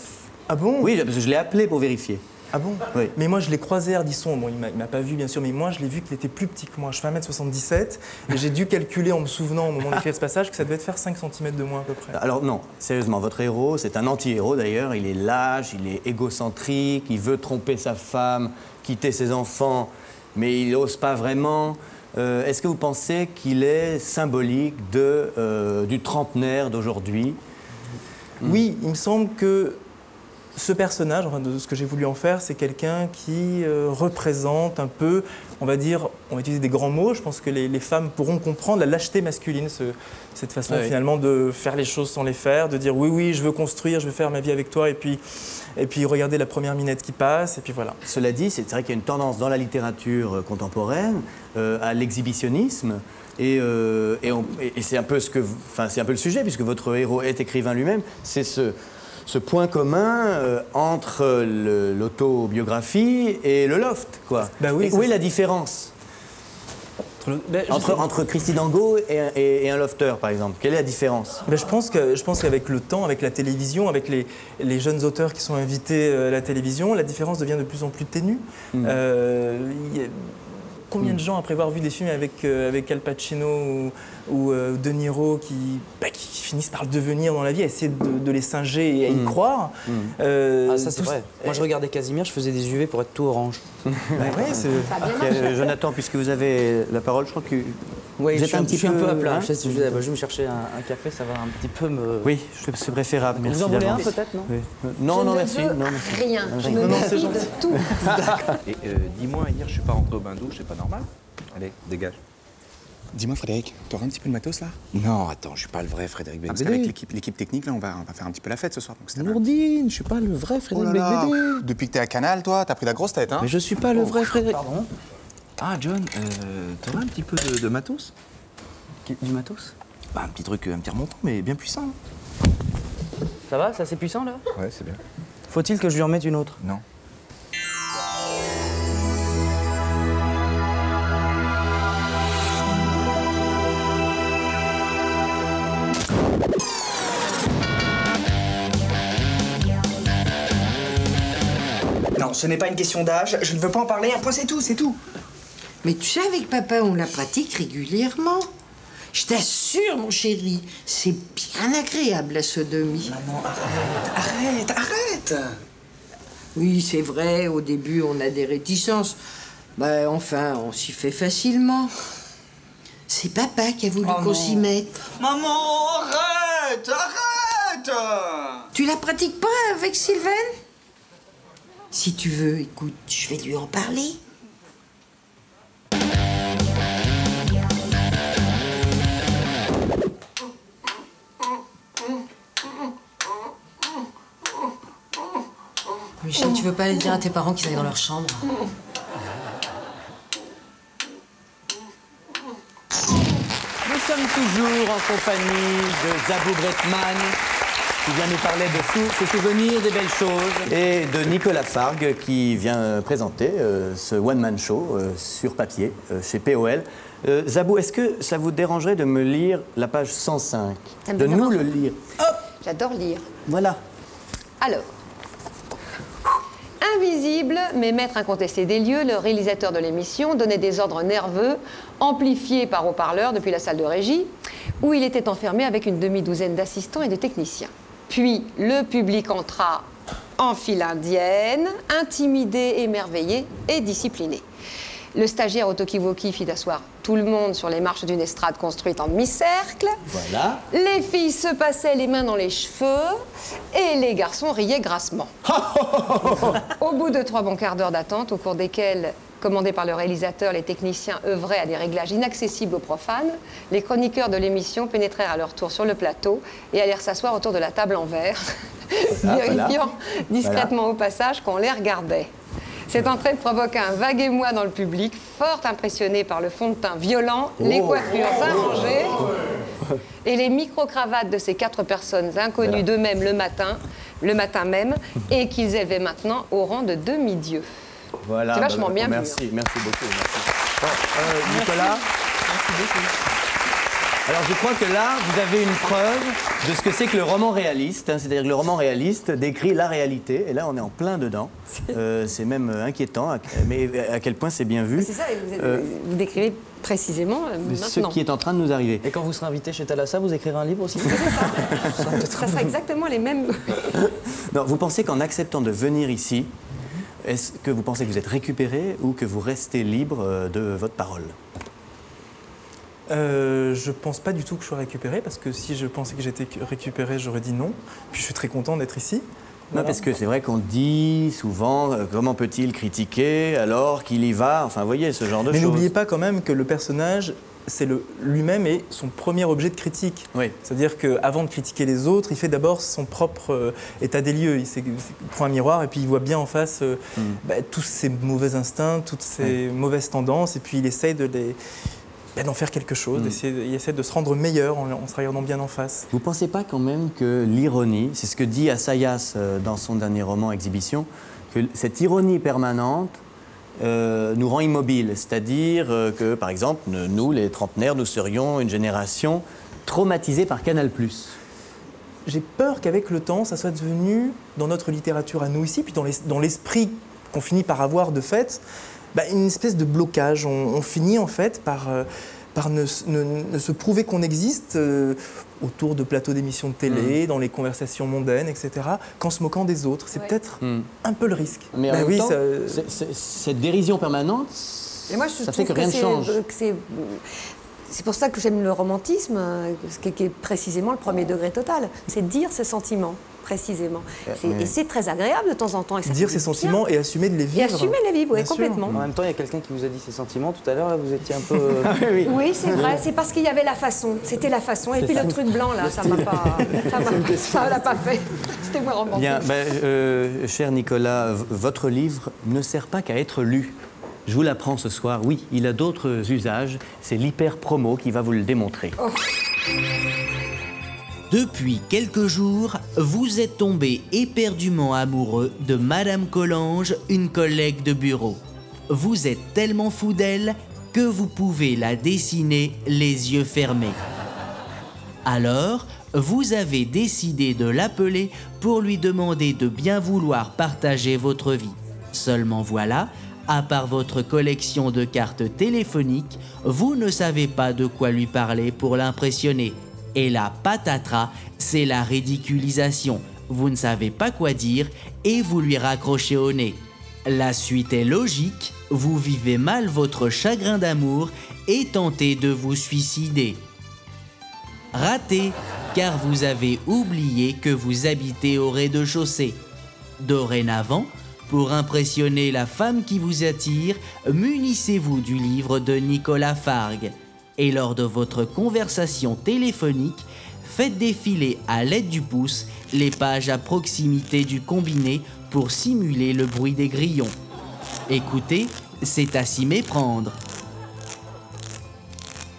Ah bon? Oui, parce que je l'ai appelé pour vérifier. Ah bon? Oui. Mais moi, je l'ai croisé, Ardisson. Bon, il m'a pas vu, bien sûr, mais moi, je l'ai vu qu'il était plus petit que moi. Je fais 1,77 m et j'ai dû calculer en me souvenant au moment d'écrire ce passage que ça devait faire 5 cm de moins à peu près. Alors non, sérieusement, votre héros, c'est un anti-héros d'ailleurs. Il est lâche, il est égocentrique, il veut tromper sa femme, quitter ses enfants, mais il n'ose pas vraiment. Est-ce que vous pensez qu'il est symbolique du trentenaire d'aujourd'hui? Oui, il me semble que ce personnage, enfin de ce que j'ai voulu en faire, c'est quelqu'un qui représente un peu, on va dire, on va utiliser des grands mots, je pense que les femmes pourront comprendre la lâcheté masculine, cette façon finalement de faire les choses sans les faire, de dire oui, oui, je veux construire, je veux faire ma vie avec toi, et puis regarder la première minette qui passe, et puis voilà. Cela dit, c'est vrai qu'il y a une tendance dans la littérature contemporaine à l'exhibitionnisme. Et c'est un peu c'est un peu le sujet, puisque votre héros est écrivain lui-même. C'est ce point commun entre l'autobiographie et le loft, quoi. Bah oui, où est la différence entre Christine Angot et un lofter, par exemple? Quelle est la différence? Je pense qu'avec le temps, avec la télévision, avec les jeunes auteurs qui sont invités à la télévision, la différence devient de plus en plus ténue. Combien de gens, après avoir vu des films avec Al Pacino ou De Niro, qui finissent par le devenir dans la vie, à essayer de les singer et à y croire. Ah, ça c'est vrai. Moi je regardais Casimir, je faisais des UV pour être tout orange. Jonathan, puisque vous avez la parole, je crois que oui, vous êtes je suis un peu à plat. Hein, je vais me chercher un café, ça va un petit peu me... Oui, c'est préférable. Merci. Vous en voulez un peut-être, non? Oui. Non, non, merci. Non, rien. Je me méfie de tout. Et dis-moi, hier je suis pas rentré au bain douche, c'est pas normal? Allez, dégage. Dis-moi Frédéric, t'auras un petit peu de matos là? Non, attends, je suis pas le vrai Frédéric Becbédé. Parce qu'avec l'équipe technique, là, on va faire un petit peu la fête ce soir. Nourdine, je suis pas le vrai Frédéric Becbédé. Depuis que t'es à Canal, toi, t'as pris la grosse tête, hein? Mais je suis pas le vrai Frédéric. Pardon? Ah, John, t'auras un petit peu de matos? Du matos? Bah, un petit truc, un petit remontant, mais bien puissant. Ça va? C'est assez puissant, là? Ouais, c'est bien. Faut-il que je lui en mette une autre? Non. Non, ce n'est pas une question d'âge, je ne veux pas en parler, un point c'est tout, c'est tout. Mais tu sais, avec papa, on la pratique régulièrement. Je t'assure, mon chéri, c'est bien agréable, la sodomie. Maman, arrête. Oui, c'est vrai, au début, on a des réticences. Ben, enfin, on s'y fait facilement. C'est papa qui a voulu qu'on s'y mette. Maman, arrête. Tu la pratiques pas avec Sylvain? Si tu veux, écoute, je vais lui en parler. Michel, tu veux pas aller dire à tes parents qu'ils aillent dans leur chambre? Nous sommes toujours en compagnie de Zabou Bretman, qui vient nous parler de se souvenir des belles choses, et de Nicolas Fargue, qui vient présenter ce one-man show sur papier chez POL. Zabou, est-ce que ça vous dérangerait de me lire la page 105? De nous le lire. Hop, j'adore lire. Voilà. Alors. Invisible, mais maître incontesté des lieux, le réalisateur de l'émission donnait des ordres nerveux, amplifiés par haut-parleur depuis la salle de régie, où il était enfermé avec une demi-douzaine d'assistants et de techniciens. Puis, le public entra en file indienne, intimidé, émerveillé et discipliné. Le stagiaire Otokiwoki fit asseoir tout le monde sur les marches d'une estrade construite en demi-cercle. Voilà. Les filles se passaient les mains dans les cheveux et les garçons riaient grassement. Au bout de 3 bons quarts d'heure d'attente, au cours desquels commandé par le réalisateur, les techniciens œuvraient à des réglages inaccessibles aux profanes. Les chroniqueurs de l'émission pénétrèrent à leur tour sur le plateau et allèrent s'asseoir autour de la table en verre, vérifiant discrètement au passage qu'on les regardait. Cette entrée provoqua un vague émoi dans le public, fort impressionné par le fond de teint violent, les coiffures arrangées et les micro-cravates de ces 4 personnes inconnues d'eux-mêmes le matin même, et qu'ils élevaient maintenant au rang de demi-dieux. Voilà, c'est vachement bien vu. Merci beaucoup. Merci. Bon, Nicolas. Merci beaucoup. Alors je crois que là, vous avez une preuve de ce que c'est que le roman réaliste. Hein, c'est-à-dire que le roman réaliste décrit la réalité. Et là, on est en plein dedans. C'est même inquiétant, mais à quel point c'est bien vu. C'est ça, vous décrivez précisément maintenant. Ce qui est en train de nous arriver. Et quand vous serez invité chez Thalassa, vous écrirez un livre aussi? Ça sera exactement les mêmes... Non, vous pensez qu'en acceptant de venir ici, est-ce que vous pensez que vous êtes récupéré ou que vous restez libre de votre parole? Je pense pas du tout que je sois récupéré, parce que si je pensais que j'étais récupéré, j'aurais dit non. Puis je suis très content d'être ici. Non, parce que c'est vrai qu'on dit souvent comment peut-il critiquer alors qu'il y va, enfin vous voyez ce genre de choses. Mais n'oubliez pas quand même que le personnage, c'est lui-même est son premier objet de critique. Oui. C'est-à-dire qu'avant de critiquer les autres, il fait d'abord son propre état des lieux. Il prend un miroir et puis il voit bien en face tous ses mauvais instincts, toutes ses mauvaises tendances, et puis il essaye d'en faire quelque chose, il essaie de se rendre meilleur en se regardant bien en face. Vous ne pensez pas quand même que l'ironie, c'est ce que dit Assayas dans son dernier roman Exhibition, que cette ironie permanente nous rend immobiles, c'est-à-dire que, par exemple, nous, les trentenaires, nous serions une génération traumatisée par Canal+. J'ai peur qu'avec le temps, ça soit devenu, dans notre littérature à nous ici, puis dans l'esprit qu'on finit par avoir de fait, une espèce de blocage. On finit en fait par ne se prouver qu'on existe autour de plateaux d'émissions de télé, dans les conversations mondaines, etc., qu'en se moquant des autres. C'est peut-être un peu le risque. Mais en même temps, cette dérision permanente, ça fait que rien ne change. C'est pour ça que j'aime le romantisme, ce qui est précisément le premier degré total. C'est dire ses sentiments, précisément. Et c'est très agréable de temps en temps. Et ça dire ses sentiments et assumer de les vivre. Et assumer les vivre, oui, complètement. En même temps, il y a quelqu'un qui vous a dit ses sentiments tout à l'heure, vous étiez un peu... Oui, c'est vrai, c'est parce qu'il y avait la façon. C'était la façon. Et puis le truc blanc, là, ça l'a pas fait. C'était moins romantique. Bien, cher Nicolas, votre livre ne sert pas qu'à être lu. Je vous l'apprends ce soir, oui, il a d'autres usages. C'est l'hyper-promo qui va vous le démontrer. Oh. Depuis quelques jours, vous êtes tombé éperdument amoureux de Madame Collange, une collègue de bureau. Vous êtes tellement fou d'elle que vous pouvez la dessiner les yeux fermés. Alors, vous avez décidé de l'appeler pour lui demander de bien vouloir partager votre vie. Seulement voilà, à part votre collection de cartes téléphoniques, vous ne savez pas de quoi lui parler pour l'impressionner. Et la patatras, c'est la ridiculisation. Vous ne savez pas quoi dire et vous lui raccrochez au nez. La suite est logique, vous vivez mal votre chagrin d'amour et tentez de vous suicider. Raté, car vous avez oublié que vous habitez au rez-de-chaussée. Dorénavant, pour impressionner la femme qui vous attire, munissez-vous du livre de Nicolas Fargue. Et lors de votre conversation téléphonique, faites défiler à l'aide du pouce les pages à proximité du combiné pour simuler le bruit des grillons. Écoutez, c'est à s'y méprendre.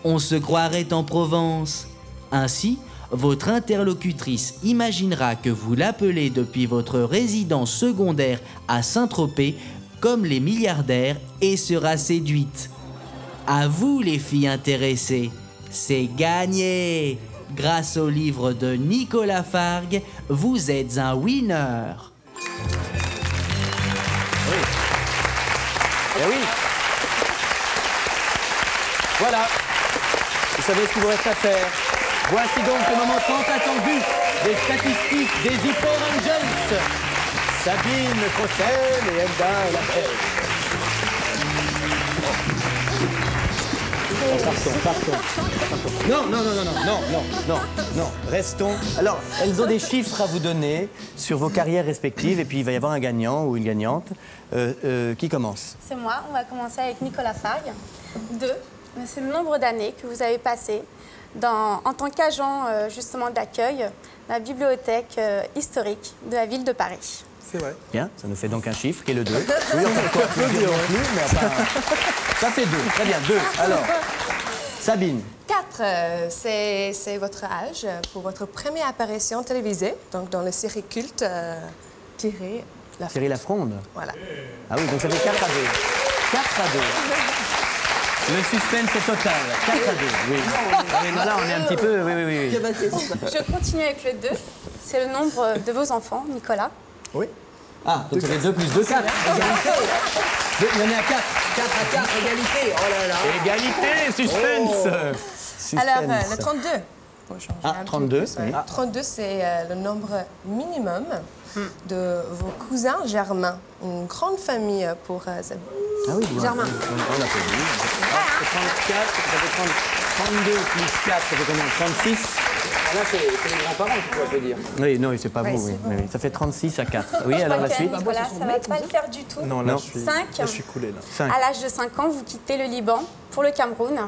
On se croirait en Provence. Ainsi, votre interlocutrice imaginera que vous l'appelez depuis votre résidence secondaire à Saint-Tropez comme les milliardaires et sera séduite. À vous les filles intéressées, c'est gagné! Grâce au livre de Nicolas Fargue, vous êtes un winner! Oui. Eh oui. Voilà. Vous savez ce qu'il vous reste à faire. Voici donc le moment tant attendu des statistiques des Hyper Angels. Sabine Crocel et Elda Lapelle. Partons. Non. Restons. Alors, elles ont des chiffres à vous donner sur vos carrières respectives et puis il va y avoir un gagnant ou une gagnante. Qui commence? C'est moi. On va commencer avec Nicolas Fargue. 2. C'est le nombre d'années que vous avez passé en tant qu'agent justement d'accueil dans la bibliothèque historique de la ville de Paris. C'est vrai. Bien, ça nous fait donc un chiffre qui est le 2. Oui, on peut pas applaudir non plus, mais enfin, ça fait 2. Très bien, 2. Alors, Sabine. 4, c'est votre âge pour votre première apparition télévisée, donc dans la série culte Thierry Lafronde. Thierry Lafronde. Voilà. Ah oui, donc ça fait 4 à 2. 4 à 2. Le suspense est total. 4 à 2, oui. Mais là, on est un petit peu... Oui. Je continue avec le 2. C'est le nombre de vos enfants, Nicolas. Oui. Ah, donc ça fait 2 plus 2, 4. Il y en a 4. 4 à 4, égalité. Oh là là. Égalité, suspense. Alors, le 32. Pour changer un petit 32. peu, Oui. 32, c'est le nombre minimum de vos cousins germains. Une grande famille pour Zabou. Ah oui, Germain. On l'a fait. Ça fait 34, ça fait 32 plus 4, ça fait combien? 36. Là, c'est les grands-parents qui pourraient applaudir. Oui, non, c'est pas vous, oui. Ça fait 36 à 4. Oui, alors la suite? Voilà, ça va pas le faire du tout. Non, là, Non. je suis coulé, là. 5. À l'âge de 5 ans, vous quittez le Liban pour le Cameroun.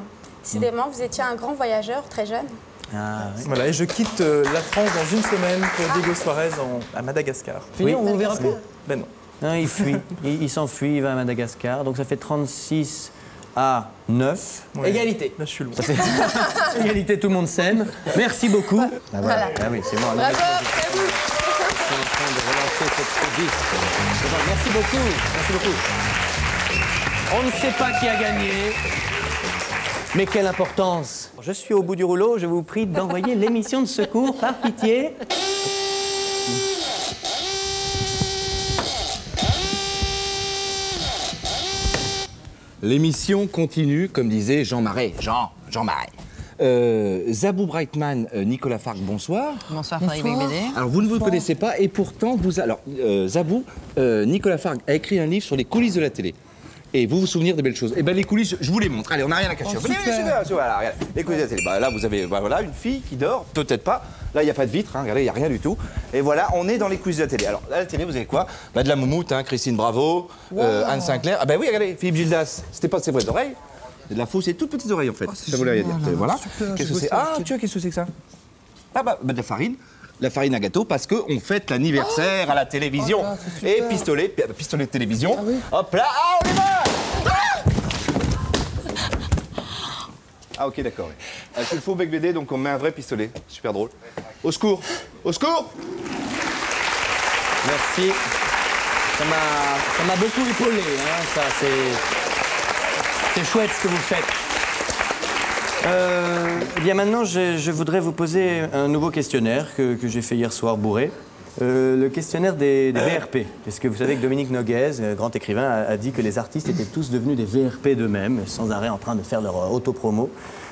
Décidément, vous étiez un grand voyageur, très jeune. Ah, oui. Voilà, et je quitte la France dans une semaine pour Diego Suarez à Madagascar. Oui. On vous verra plus. Ben non. Non, il fuit. Il s'enfuit, il va à Madagascar. Donc ça fait 36 à 9. Ouais. Égalité. Là, je suis loin. Ça fait égalité, tout le monde s'aime. Merci beaucoup. Ah, voilà. Ah oui, c'est moi. Bravo, c'est vous. Je suis en train de relancer cette disque. Merci beaucoup. Merci beaucoup. On ne sait pas qui a gagné. Mais quelle importance! Je suis au bout du rouleau, je vous prie d'envoyer l'émission de secours, par pitié. L'émission continue, comme disait Jean Marais. Jean Marais. Zabou Brightman, Nicolas Fargue, bonsoir. Bonsoir, Frédéric Becbédé. Alors, vous ne vous connaissez pas, et pourtant, Zabou, Nicolas Fargue a écrit un livre sur les coulisses de la télé. Et vous vous souvenez des belles choses. Et bien les coulisses, je vous les montre. Allez, on n'a rien à cacher. Venez, voilà, regardez. Les coulisses de la télé. Bah, là, vous avez voilà, une fille qui dort, peut-être pas. Là, il n'y a pas de vitre, hein. Regardez, il n'y a rien du tout. Et voilà, on est dans les coulisses de la télé. Alors, à la télé, vous avez quoi? Bah, de la moumoute, hein, Christine Bravo, Anne Sinclair. Ah ben oui, regardez, Philippe Gildas. C'était pas de ses vraies oreilles. C'est de la fausse, c'est toutes petites oreilles, en fait. Ça vous l'avez dire. Voilà. Qu'est-ce que c'est? Ah, tu vois, qu'est-ce que c'est que ça? Ah bah, de la farine. La farine à gâteau parce qu'on fête l'anniversaire à la télévision. Et pistolet de télévision. Hop là, ah, on y va! Ah ok, d'accord. Oui. C'est le faux Becbédé, donc on met un vrai pistolet. Super drôle. Au secours! Au secours! Merci. Ça m'a beaucoup épaulé, hein, ça, c'est chouette ce que vous faites. Eh bien maintenant, je voudrais vous poser un nouveau questionnaire que j'ai fait hier soir bourré. Le questionnaire des VRP. Parce que vous savez que Dominique Noguez, grand écrivain, a dit que les artistes étaient tous devenus des VRP d'eux-mêmes, sans arrêt en train de faire leur autopromo.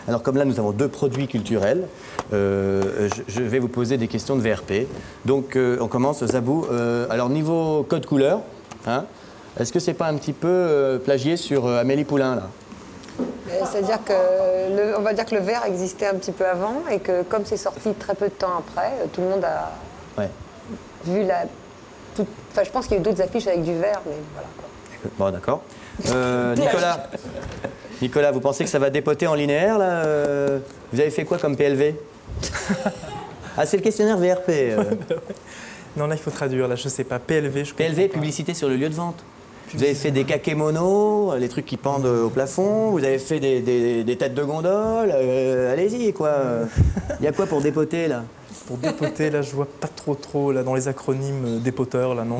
Alors comme là, nous avons 2 produits culturels, je vais vous poser des questions de VRP. Donc on commence, Zabou. Alors niveau code couleur, hein, est-ce que c'est pas un petit peu plagié sur Amélie Poulain, là? C'est-à-dire que, on va dire que le vert existait un petit peu avant et que comme c'est sorti très peu de temps après, tout le monde a vu la... Enfin, je pense qu'il y a eu d'autres affiches avec du vert, mais voilà. Bon, d'accord. Nicolas, vous pensez que ça va dépoter en linéaire, là? Vous avez fait quoi comme PLV? Ah, c'est le questionnaire VRP. Non, là, il faut traduire. Là, je sais pas. PLV, je PLV, publicité sur le lieu de vente. Vous avez fait des kakémonos, les trucs qui pendent au plafond. Vous avez fait des têtes de gondole. Allez-y, quoi. Il y a quoi pour dépoter, là? Pour dépoter, là, je vois pas trop, là, dans les acronymes dépoteur, là, non.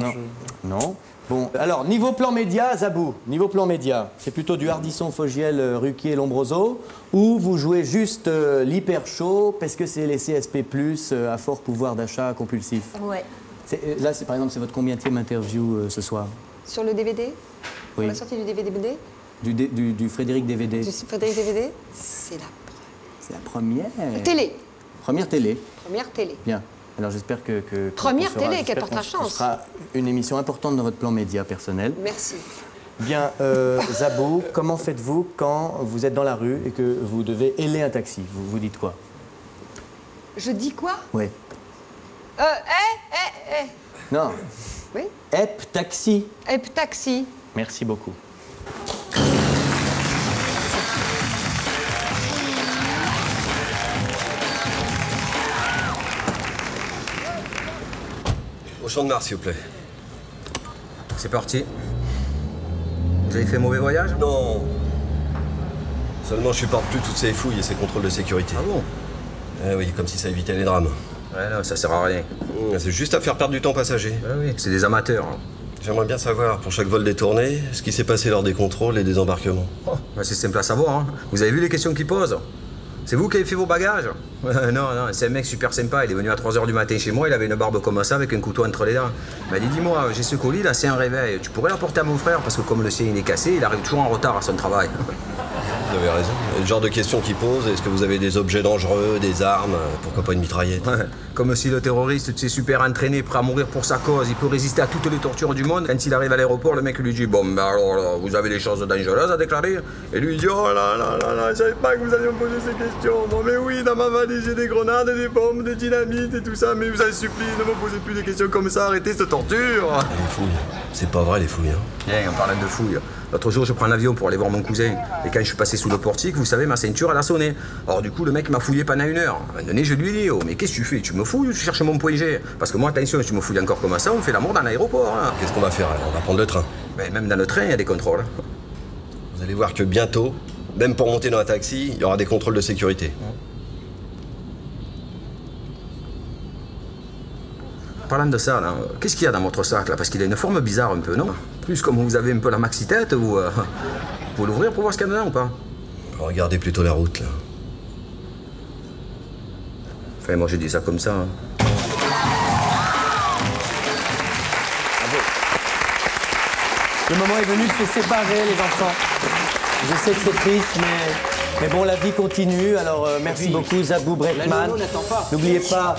Non. Bon, alors, niveau plan média, Zabou, niveau plan média, c'est plutôt du Hardisson, Fogiel, Ruquier, Lombroso, ou vous jouez juste l'hyper chaud parce que c'est les CSP+, à fort pouvoir d'achat compulsif? Ouais. Là, par exemple, c'est votre combienième interview ce soir? Sur le DVD? Oui. Pour la sortie du DVD? Du Frédéric DVD. Du Frédéric DVD? C'est la première. Télé. Première télé. Première télé. Bien. Alors j'espère que première télé, qu'elle portera chance. Ce sera une émission importante dans votre plan média personnel. Merci. Bien, Zabou, comment faites-vous quand vous êtes dans la rue et que vous devez héler un taxi? Vous dites quoi? Je dis quoi? Oui. Non. Oui? Ep taxi. Ep taxi. Merci beaucoup. Au Champ de Mars, s'il vous plaît. C'est parti. Vous avez fait mauvais voyage? Non. Seulement, je supporte plus toutes ces fouilles et ces contrôles de sécurité. Ah bon? Eh oui, comme si ça évitait les drames. Ouais, non, ça sert à rien. C'est juste à faire perdre du temps passager. Ah oui, c'est des amateurs. J'aimerais bien savoir, pour chaque vol détourné, ce qui s'est passé lors des contrôles et des embarquements. Oh, bah c'est simple à savoir, hein. Vous avez vu les questions qu'ils posent? C'est vous qui avez fait vos bagages? Non, c'est un mec super sympa. Il est venu à 3 h du matin chez moi, il avait une barbe comme ça avec un couteau entre les dents. Il m'a dit, dis-moi, j'ai ce colis là, c'est un réveil. Tu pourrais l'apporter à mon frère parce que comme le sien il est cassé, il arrive toujours en retard à son travail. Vous avez raison. Le genre de questions qu'ils posent, est-ce que vous avez des objets dangereux, des armes, pourquoi pas une mitraillette? Ouais. Comme si le terroriste, tu sais, super entraîné, prêt à mourir pour sa cause, il peut résister à toutes les tortures du monde. Quand il arrive à l'aéroport, le mec lui dit, bon, ben alors là, vous avez des choses dangereuses à déclarer? Et lui il dit, oh là là là là, je savais pas que vous alliez me poser ces questions. Bon, mais oui, dans ma valise, j'ai des grenades, des bombes, des dynamites et tout ça, mais vous avez supplie, ne me posez plus des questions comme ça, arrêtez cette torture. Les fouilles, c'est pas vrai les fouilles, hein. Bien, en parlant de fouilles. L'autre jour, je prends l'avion pour aller voir mon cousin. Et quand je suis passé sous le portique, vous savez, ma ceinture, elle a sonné. Alors du coup, le mec m'a fouillé pendant 1 heure. À un moment donné, je lui ai dit, oh, mais qu'est-ce que tu fais? Tu me fouilles ou tu cherches mon point G? Parce que moi, attention, si tu me fouilles encore comme ça, on fait l'amour dans l'aéroport. Hein. Qu'est-ce qu'on va faire alors? On va prendre le train. Ben, même dans le train, il y a des contrôles. Vous allez voir que bientôt, même pour monter dans un taxi, il y aura des contrôles de sécurité. Parlant de ça, là, qu'est-ce qu'il y a dans votre sac, là? Parce qu'il a une forme bizarre un peu, non? Plus comme vous avez un peu la maxi-tête, vous pouvez l'ouvrir pour voir ce qu'il y a dedans ou pas? Regardez plutôt la route, là. Enfin, moi, j'ai dit ça comme ça. Hein. Le moment est venu de se séparer, les enfants. Je sais que c'est triste, mais bon, la vie continue. Alors, merci beaucoup, Zabou Bretman. N'oubliez pas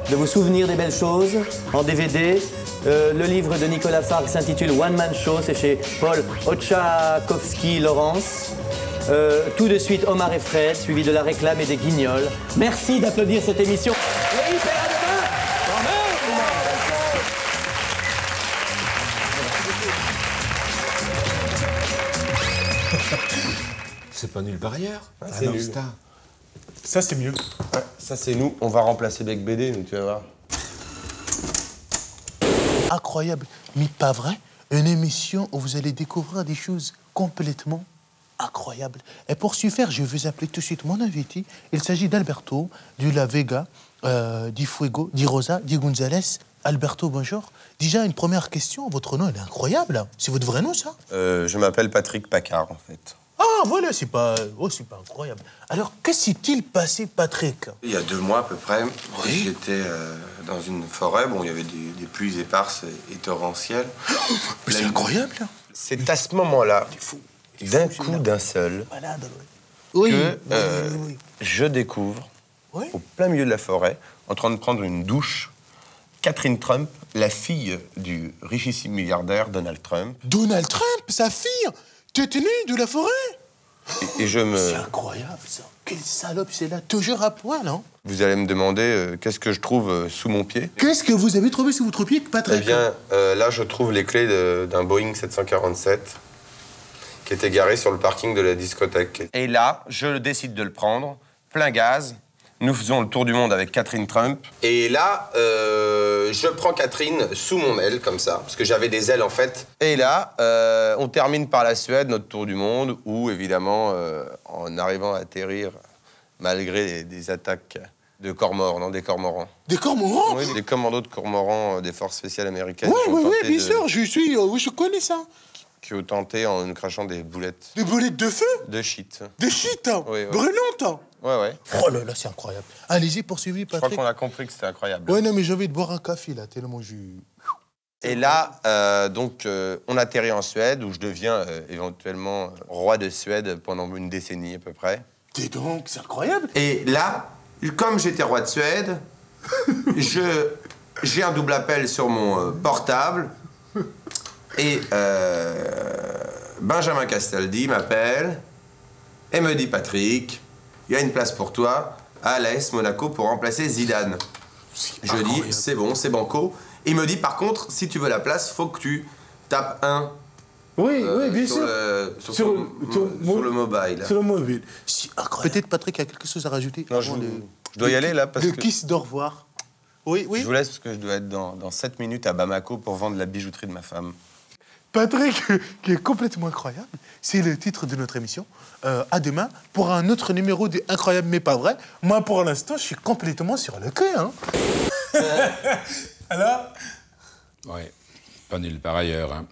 de vous souvenir des belles choses en DVD. Le livre de Nicolas Fargue s'intitule One Man Show. C'est chez Paul Oczakowski-Laurence. Tout de suite, Omar et Fred, suivi de La Réclame et des Guignols. Merci d'applaudir cette émission. Oui, Père, à demain. C'est pas nulle part ailleurs. C'est nul. Ça, c'est mieux. Ouais, ça, c'est nous. On va remplacer Bec BD, donc tu vas voir. Incroyable, mais pas vrai. Une émission où vous allez découvrir des choses complètement incroyables. Et pour ce faire, je vais vous appeler tout de suite mon invité. Il s'agit d'Alberto, de La Vega, di Fuego, di Rosa, di González. Alberto, bonjour. Déjà, une première question. Votre nom, il est incroyable. C'est votre vrai nom, ça? Je m'appelle Patrick Paccard, en fait. Ah, voilà, c'est pas incroyable. Alors, que s'est-il passé, Patrick? Il y a 2 mois, à peu près, j'étais dans une forêt. Bon, il y avait des pluies éparses et torrentielles. C'est incroyable, là. C'est à ce moment-là, d'un coup, d'un seul, que je découvre, au plein milieu de la forêt, en train de prendre une douche, Catherine Trump, la fille du richissime milliardaire Donald Trump. Donald Trump, sa fille? Détenue de la forêt? Et je me... C'est incroyable, ça. Quelle salope, c'est là, toujours à poil, non? Vous allez me demander qu'est-ce que je trouve sous mon pied. Qu'est-ce que vous avez trouvé sous votre pied, Patrick? Eh bien, là, je trouve les clés d'un Boeing 747 qui était garé sur le parking de la discothèque. Et là, je décide de le prendre, plein gaz. Nous faisons le tour du monde avec Catherine Trump. Et là, je prends Catherine sous mon aile, comme ça, parce que j'avais des ailes, en fait. Et là, on termine par la Suède, notre tour du monde, où, évidemment, en arrivant à atterrir, malgré des attaques de cormorans, non, des cormorans. Des cormorans? Oui, des commandos de cormorans des forces spéciales américaines. Oui, bien sûr, je connais ça. Qui ont tenté en nous crachant des boulettes. Des boulettes de feu? De shit. De shit? Oui. Brûlantes? Ouais. Oh là là, c'est incroyable. Allez-y, poursuivez, Patrick. Je crois qu'on a compris que c'était incroyable. Ouais, non, mais j'ai envie de boire un café, là, tellement je... Et là, on atterrit en Suède, où je deviens éventuellement roi de Suède pendant une décennie, à peu près. Dis donc, c'est incroyable. Et là, comme j'étais roi de Suède, j'ai un double appel sur mon portable, et Benjamin Castaldi m'appelle et me dit Patrick, il y a une place pour toi à l'AS Monaco pour remplacer Zidane. Je dis c'est bon, c'est banco. Il me dit par contre, si tu veux la place, faut que tu tapes 1. Oui, bien sûr. Sur le mobile. Sur le mobile. Peut-être Patrick a quelque chose à rajouter. Non, je dois y aller là parce que... que... Le kiss d'au revoir. Oui. Je vous laisse parce que je dois être dans 7 minutes à Bamako pour vendre la bijouterie de ma femme. Patrick, qui est complètement incroyable, c'est le titre de notre émission. À demain pour un autre numéro de Incroyable mais pas vrai. Moi, pour l'instant, je suis complètement sur le quai. Hein. Alors? Ouais, pas nul par ailleurs. Hein.